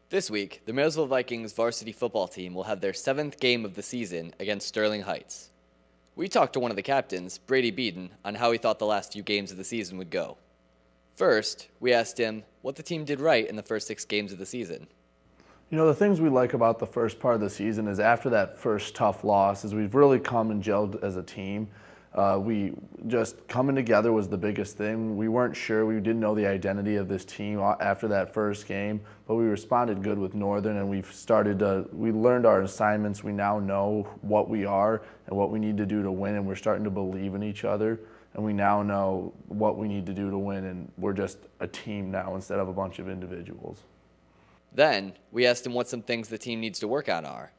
This week, the Marysville Vikings varsity football team will have their 7th game of the season against Sterling Heights. We talked to one of the captains, Brady Beaton, on how he thought the last few games of the season would go. First, we asked him what the team did right in the first 6 games of the season. You know, the things we like about the first part of the season is after that first tough loss is we've really come and gelled as a team. We just coming together was the biggest thing. We weren't sure. We didn't know the identity of this team after that first game, but we responded good with Northern, and we learned our assignments. We now know what we are and what we need to do to win, and we're starting to believe in each other, and we now know what we need to do to win, and we're just a team now instead of a bunch of individuals. Then, we asked him what some things the team needs to work on are.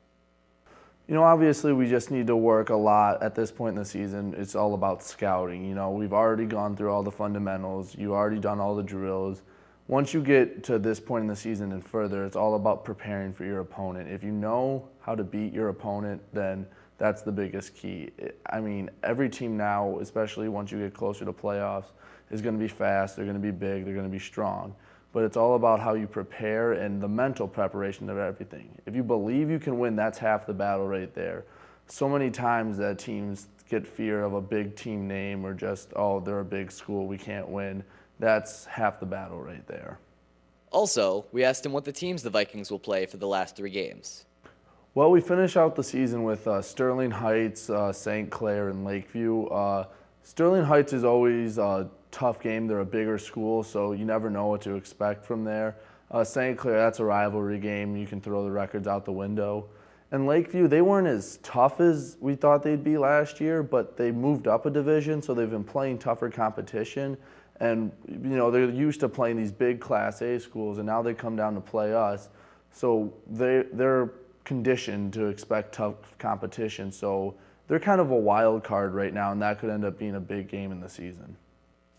You know, obviously we just need to work a lot at this point in the season. It's all about scouting. You know, we've already gone through all the fundamentals. You've already done all the drills. Once you get to this point in the season and further, it's all about preparing for your opponent. If you know how to beat your opponent, then that's the biggest key. I mean, every team now, especially once you get closer to playoffs, is going to be fast, they're going to be big, they're going to be strong. But it's all about how you prepare and the mental preparation of everything. If you believe you can win, that's half the battle right there. So many times that teams get fear of a big team name or just, oh, they're a big school, we can't win. That's half the battle right there. Also, we asked him what the teams the Vikings will play for the last 3 games. Well, we finish out the season with Sterling Heights, St. Clair, and Lakeview. Sterling Heights is always a tough game. They're a bigger school, so you never know what to expect from there. St. Clair, that's a rivalry game. You can throw the records out the window. And Lakeview, they weren't as tough as we thought they'd be last year, but they moved up a division, so they've been playing tougher competition. And, you know, they're used to playing these big Class A schools, and now they come down to play us. So they're conditioned to expect tough competition. So they're kind of a wild card right now, and that could end up being a big game in the season.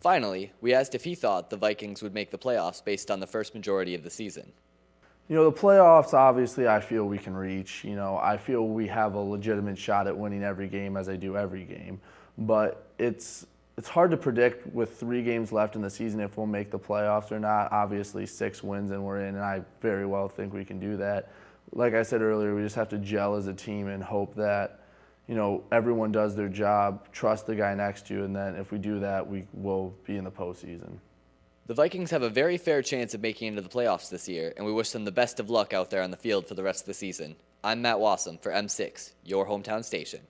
Finally, we asked if he thought the Vikings would make the playoffs based on the first majority of the season. You know, the playoffs, obviously, I feel we can reach. You know, I feel we have a legitimate shot at winning every game as I do every game. But it's hard to predict with 3 games left in the season if we'll make the playoffs or not. Obviously, 6 wins and we're in, and I very well think we can do that. Like I said earlier, we just have to gel as a team and hope that, you know, everyone does their job, trust the guy next to you, and then if we do that, we will be in the postseason. The Vikings have a very fair chance of making it into the playoffs this year, and we wish them the best of luck out there on the field for the rest of the season. I'm Matt Wassam for M6, your hometown station.